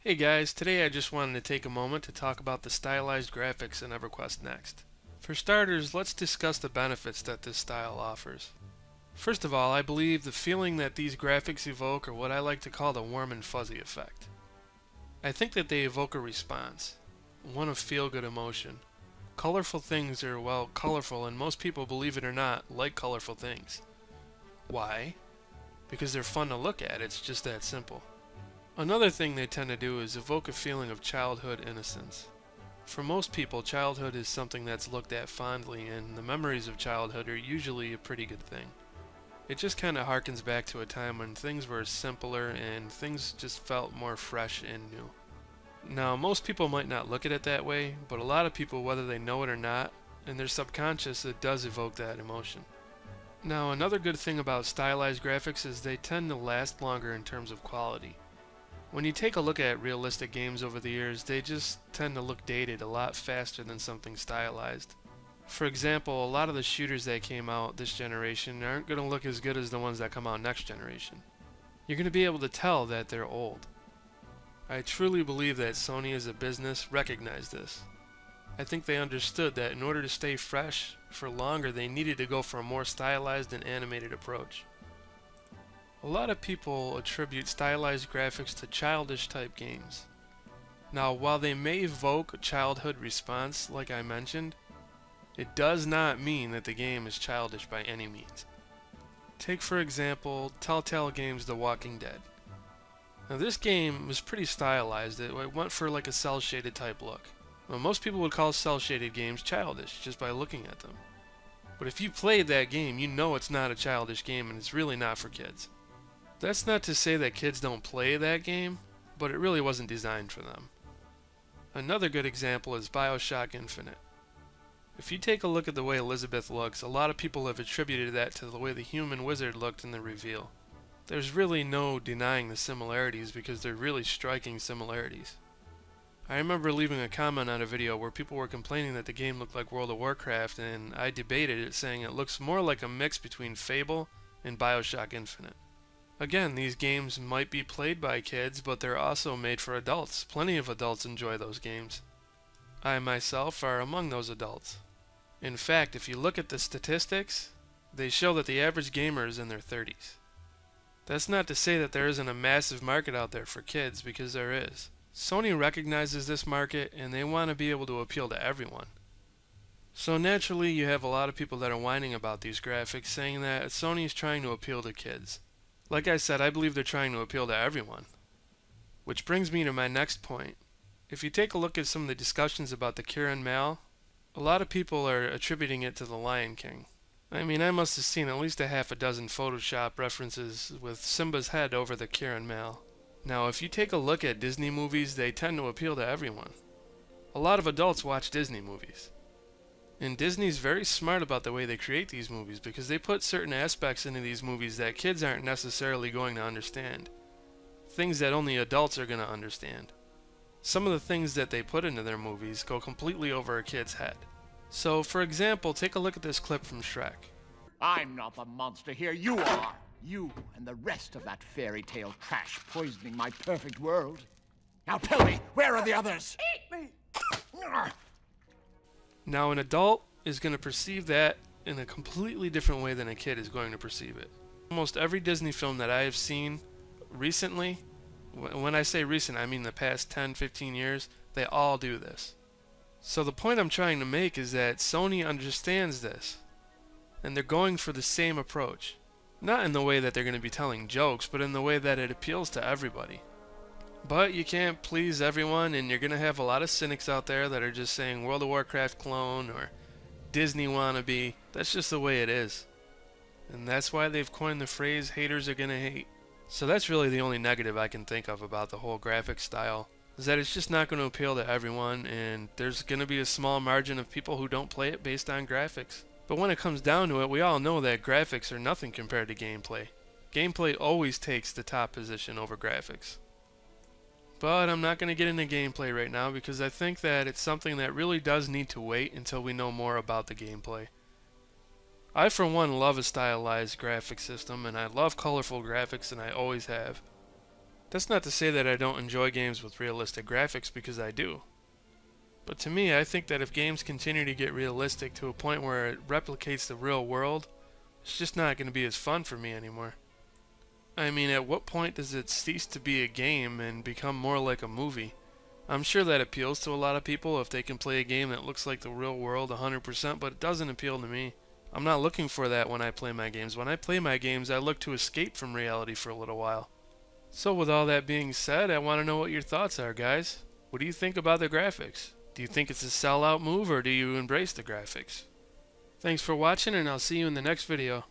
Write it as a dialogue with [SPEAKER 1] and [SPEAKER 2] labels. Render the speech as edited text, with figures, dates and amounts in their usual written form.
[SPEAKER 1] Hey guys, today I just wanted to take a moment to talk about the stylized graphics in EverQuest Next. For starters, let's discuss the benefits that this style offers. First of all, I believe the feeling that these graphics evoke are what I like to call the warm and fuzzy effect. I think that they evoke a response, one of feel-good emotion. Colorful things are, well, colorful, and most people, believe it or not, like colorful things. Why? Because they're fun to look at, it's just that simple. Another thing they tend to do is evoke a feeling of childhood innocence. For most people, childhood is something that's looked at fondly, and the memories of childhood are usually a pretty good thing. It just kind of harkens back to a time when things were simpler and things just felt more fresh and new. Now, most people might not look at it that way, but a lot of people, whether they know it or not, in their subconscious, it does evoke that emotion. Now, another good thing about stylized graphics is they tend to last longer in terms of quality. When you take a look at realistic games over the years, they just tend to look dated a lot faster than something stylized. For example, a lot of the shooters that came out this generation aren't going to look as good as the ones that come out next generation. You're going to be able to tell that they're old. I truly believe that Sony as a business recognized this. I think they understood that in order to stay fresh for longer, they needed to go for a more stylized and animated approach. A lot of people attribute stylized graphics to childish type games. Now, while they may evoke a childhood response, like I mentioned, it does not mean that the game is childish by any means. Take for example, Telltale Games' The Walking Dead. Now this game was pretty stylized, it went for like a cel-shaded type look. Well, most people would call cel-shaded games childish just by looking at them. But if you played that game, you know it's not a childish game and it's really not for kids. That's not to say that kids don't play that game, but it really wasn't designed for them. Another good example is BioShock Infinite. If you take a look at the way Elizabeth looks, a lot of people have attributed that to the way the human wizard looked in the reveal. There's really no denying the similarities because they're really striking similarities. I remember leaving a comment on a video where people were complaining that the game looked like World of Warcraft, and I debated it saying it looks more like a mix between Fable and BioShock Infinite. Again, these games might be played by kids, but they're also made for adults. Plenty of adults enjoy those games. I myself are among those adults. In fact, if you look at the statistics, they show that the average gamer is in their 30s. That's not to say that there isn't a massive market out there for kids, because there is. Sony recognizes this market and they want to be able to appeal to everyone. So naturally you have a lot of people that are whining about these graphics, saying that Sony is trying to appeal to kids. Like I said, I believe they're trying to appeal to everyone. Which brings me to my next point. If you take a look at some of the discussions about the Cure and Mal, a lot of people are attributing it to the Lion King. I mean, I must have seen at least a half a dozen Photoshop references with Simba's head over the Cure and Mal. Now, if you take a look at Disney movies, they tend to appeal to everyone. A lot of adults watch Disney movies. And Disney's very smart about the way they create these movies because they put certain aspects into these movies that kids aren't necessarily going to understand. Things that only adults are going to understand. Some of the things that they put into their movies go completely over a kid's head. So, for example, take a look at this clip from Shrek.
[SPEAKER 2] I'm not the monster here, you are! You and the rest of that fairy tale trash poisoning my perfect world. Now tell me, where are the others? Eat me!
[SPEAKER 1] Now, an adult is going to perceive that in a completely different way than a kid is going to perceive it. Almost every Disney film that I have seen recently, when I say recent, I mean the past 10-15 years, they all do this. So the point I'm trying to make is that Sony understands this, and they're going for the same approach. Not in the way that they're going to be telling jokes, but in the way that it appeals to everybody. But you can't please everyone, and you're going to have a lot of cynics out there that are just saying World of Warcraft clone or Disney wannabe. That's just the way it is. And that's why they've coined the phrase haters are going to hate. So that's really the only negative I can think of about the whole graphic style, is that it's just not going to appeal to everyone, and there's going to be a small margin of people who don't play it based on graphics. But when it comes down to it, we all know that graphics are nothing compared to gameplay. Gameplay always takes the top position over graphics. But I'm not going to get into gameplay right now because I think that it's something that really does need to wait until we know more about the gameplay. I for one love a stylized graphic system, and I love colorful graphics, and I always have. That's not to say that I don't enjoy games with realistic graphics, because I do. But to me, I think that if games continue to get realistic to a point where it replicates the real world, it's just not going to be as fun for me anymore. I mean, at what point does it cease to be a game and become more like a movie? I'm sure that appeals to a lot of people if they can play a game that looks like the real world 100%, but it doesn't appeal to me. I'm not looking for that when I play my games. When I play my games, I look to escape from reality for a little while. So with all that being said, I want to know what your thoughts are, guys. What do you think about the graphics? Do you think it's a sellout move, or do you embrace the graphics? Thanks for watching, and I'll see you in the next video.